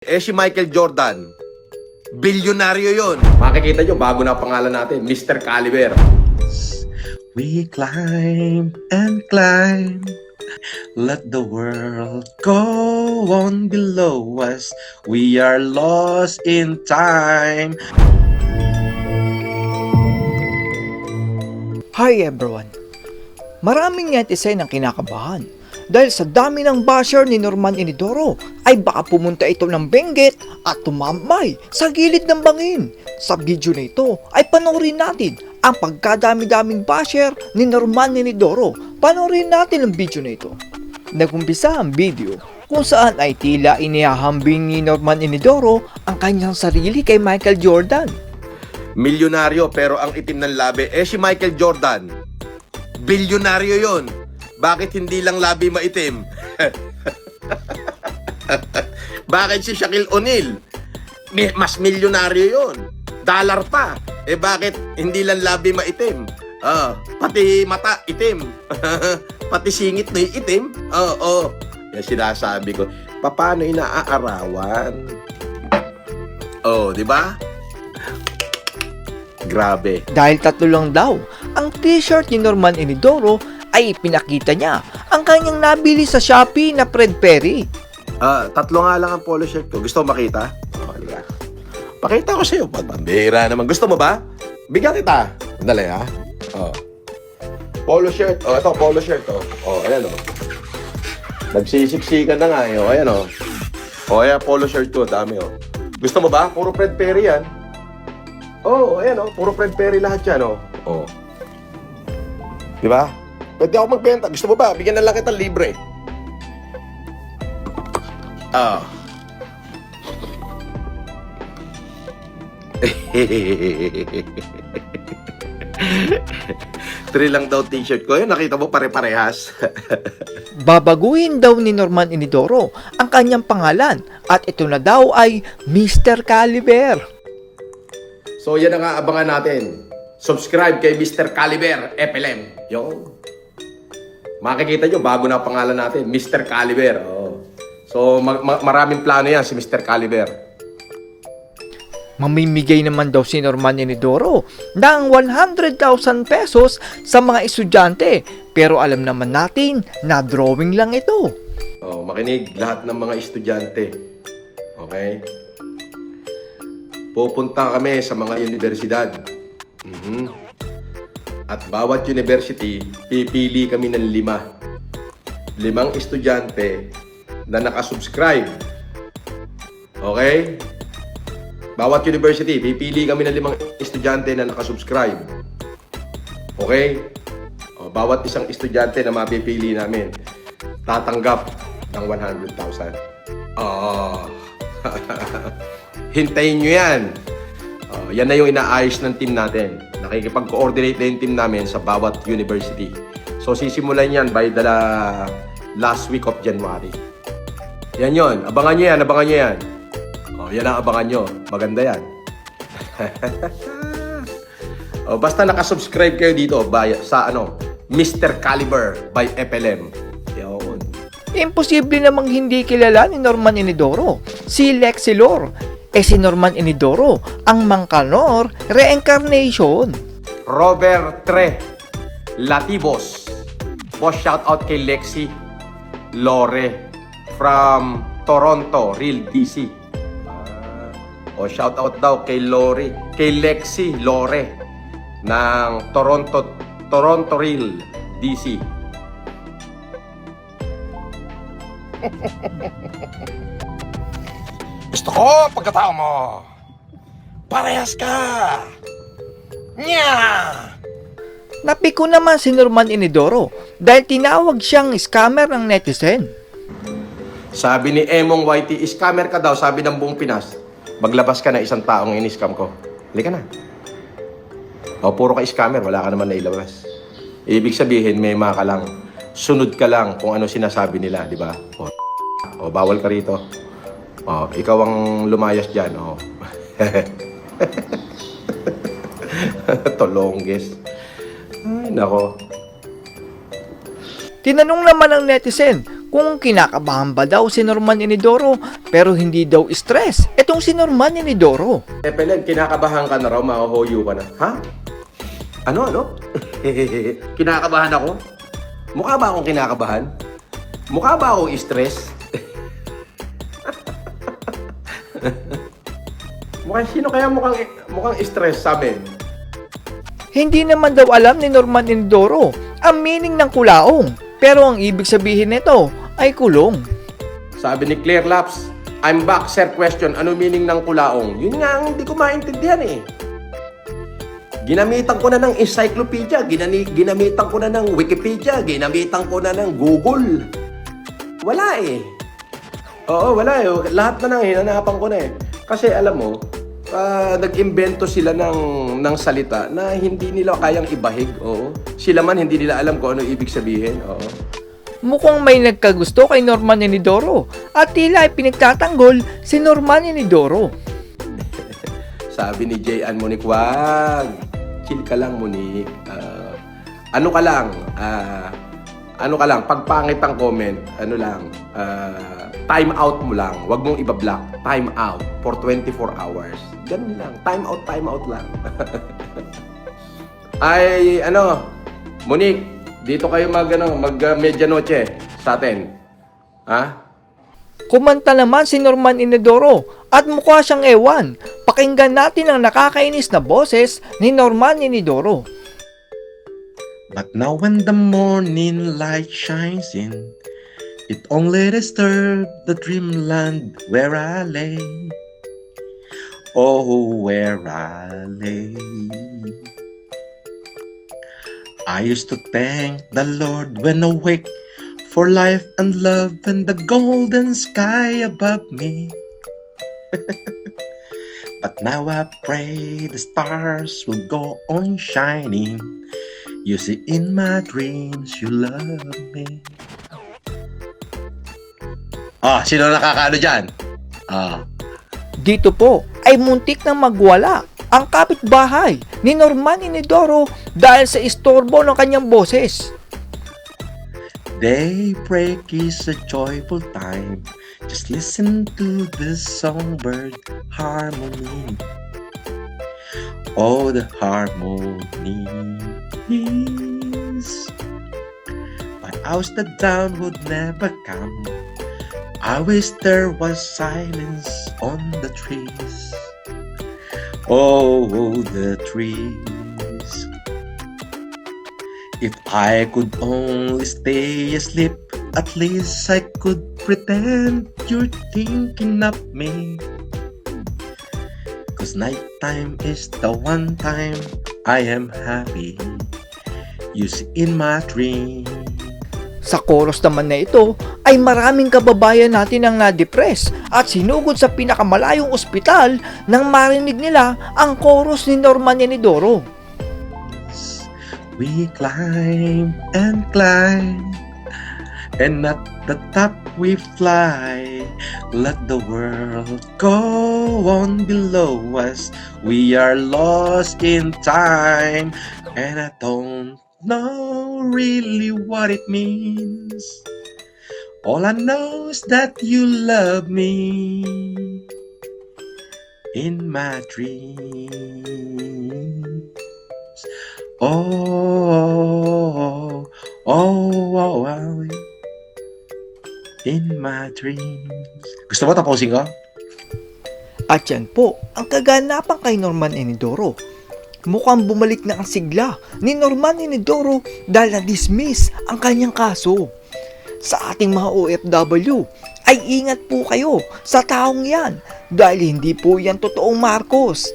Si Michael Jordan, bilyonaryo yon. Makikita nyo, bago na pangalan natin, Mr. Caliber. We climb and climb, let the world go on below us. We are lost in time. Hi everyone! Maraming netizen ang kinakabahan dahil sa dami ng basher ni Norman Inidoro ay baka pumunta ito ng Benguet at tumambay sa gilid ng bangin. Sa video na ito ay panoorin natin ang pagkadami-daming basher ni Norman Inidoro. Panoorin natin ang video na ito. Nagumpisa ang video kung saan ay tila inihahambing ni Norman Inidoro ang kanyang sarili kay Michael Jordan. Milyonaryo pero ang itim ng labi, si Michael Jordan, bilyonaryo yon. Bakit hindi lang labi maitim? Bakit si Shaquille O'Neal? Mas milyonaryo yon. Dollar pa. Bakit hindi lang labi maitim? Pati mata itim. Pati singit na itim. Yan sinasabi ko. Paano inaaarawan? Di ba? Grabe. Dahil tatlo lang daw ang t-shirt ni Norman Inidoro ay ipinakita niya ang kanyang nabili sa Shopee na Fred Perry. Tatlo nga lang ang polo shirt ko. Gusto mo makita? Pakita ko sa'yo. Pambihira naman. Gusto mo ba? Bigyan kita. Dali ha. Polo shirt. Ito polo shirt. Ayan Nagsisiksikan na nga. Ayan ayan polo shirt ko. Dami Gusto mo ba? Puro Fred Perry yan. Ayan puro Fred Perry lahat yan Di ba? Pwede ako magbenta. Gusto mo ba? Bigyan na lang kita libre. Three lang daw t-shirt ko. Yun, nakita mo pare-parehas. Babaguhin daw ni Norman Inidoro ang kanyang pangalan at ito na daw ay Mr. Caliber. So yan ang aabangan natin. Subscribe kay Mr. Caliber FLM. Makikita nyo, bago na pangalan natin, Mr. Caliber. So maraming plano yan si Mr. Caliber. Mamimigay naman daw si Norman Inidoro ng 100,000 pesos sa mga estudyante. Pero alam naman natin na drawing lang ito. Makinig lahat ng mga estudyante. Okay? Pupunta kami sa mga universidad. At bawat university, pipili kami ng 5 estudyante na nakasubscribe. Okay? Bawat university, pipili kami ng 5 estudyante na nakasubscribe. Okay? Bawat isang estudyante na mapipili namin, tatanggap ng 100,000. Hintayin nyo yan. Yan na yung inaayos ng team natin. Nakikipag-coordinate na yung team namin sa bawat university. So, sisimulan yan by the last week of January. Yan yun. Abangan nyo yan. Yan ang abangan nyo. Maganda yan. Basta nakasubscribe kayo dito sa Mr. Caliber by FLM. Yun. Imposible namang hindi kilala ni Norman Inidoro si Lexi Lore. Si Norman Inidoro ang Mangkanor reincarnation. Robert Tre Latibos. Boss, shout out kay Lexi Lore from Toronto, Real DC. Shout out daw kay Lexi Lore ng Toronto Real DC. Gusto ko pagkatao mo. Parehas ka. Nya! Napiko naman si Norman Inidoro dahil tinawag siyang scammer ng netizen. Sabi ni Emong YT, scammer ka daw, sabi ng buong Pinas. Maglabas ka na isang taong in-scam ko. Halika na. Puro ka scammer, wala ka naman nailabas. Ibig sabihin, may ka lang. Sunod ka lang kung ano sinasabi nila, di ba? Bawal ka rito. Ikaw ang lumayas dyan. Tolongges. Ay, nako. Tinanong naman ng netizen kung kinakabahan ba daw si Norman Inidoro pero hindi daw stress itong si Norman Inidoro. Peleg, kinakabahan ka na raw, mahuhuyo ka na. Ha? Ano? Kinakabahan ako? Mukha ba akong kinakabahan? Mukha ba akong stress? Sino kaya mukhang stress sa amin? Hindi naman daw alam ni Norman Inidoro ang meaning ng kulaong, pero ang ibig sabihin nito ay kulong. Sabi ni Claire Laps, I'm back, sir, question, ano meaning ng kulaong? Yun nga ang hindi ko maintindihan eh. Ginamitan ko na ng encyclopedia, ginamitan ko na ng Wikipedia, ginamitan ko na ng Google. Wala eh. Oo, wala eh. Lahat na hinanapan ko na eh. Kasi alam mo, nag-imbento sila ng salita na hindi nila kayang ibahig. Oo. Sila man hindi nila alam kung ano ibig sabihin. Oo. Mukhang may nagkagusto kay Norman Inidoro at tila ay pinagtatanggol si Norman Inidoro. Sabi ni J.Ann Monique, wag. Chill ka lang, Monique. Ano ka lang, pag pangit ang comment, time out mo lang. Wag mong ibablock. Time out for 24 hours. Ganun lang. Time out lang. Ay, Monique, dito kayo mag medianoche sa atin. Ha? Kumanta naman si Norman Inidoro at mukha siyang ewan. Pakinggan natin ang nakakainis na boses ni Norman Inidoro. But now when the morning light shines in, it only disturbs the dreamland where I lay. Oh, where I lay. I used to thank the Lord when awake for life and love and the golden sky above me. But now I pray the stars will go on shining. You see in my dreams you love me. Sino nakakaano dyan? Dito po ay muntik nang magwala ang kapitbahay ni Norman Inidoro dahil sa istorbo ng kanyang boses. Daybreak is a joyful time. Just listen to the songbird harmony. Oh, the harmonies. I wish the dawn would never come. I wish there was silence on the trees. Oh, the trees. If I could only stay asleep, at least I could pretend you're thinking of me. 'Cause nighttime is the one time I am happy. You see in my dream. Sa chorus naman na ito ay maraming kababayan natin ang na-depress at sinugod sa pinakamalayong ospital nang marinig nila ang chorus ni Norman Inidoro. We climb and climb, and at the top we fly. Let the world go on below us. We are lost in time, and I don't know really what it means. All I know is that you love me in my dreams. Oh, in my dreams. Gusto mo tapusin ko? At yan po ang kaganapan kay Norman Inidoro. Mukhang bumalik na ang sigla ni Norman Inidoro dahil na-dismiss ang kanyang kaso. Sa ating mga OFW ay ingat po kayo sa taong yan dahil hindi po yan totoong Marcos.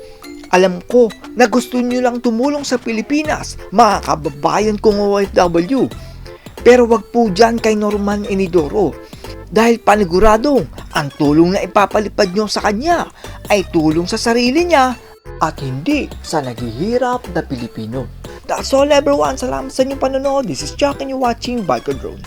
Alam ko na gusto nyo lang tumulong sa Pilipinas, mga kababayan kong OFW. Pero wag po dyan kay Norman Inidoro dahil paniguradong ang tulong na ipapalipad nyo sa kanya ay tulong sa sarili niya at hindi sa naghihirap na Pilipino. That's all everyone. Salamat sa inyong panonood. This is Chuck and you're watching Biker Drone.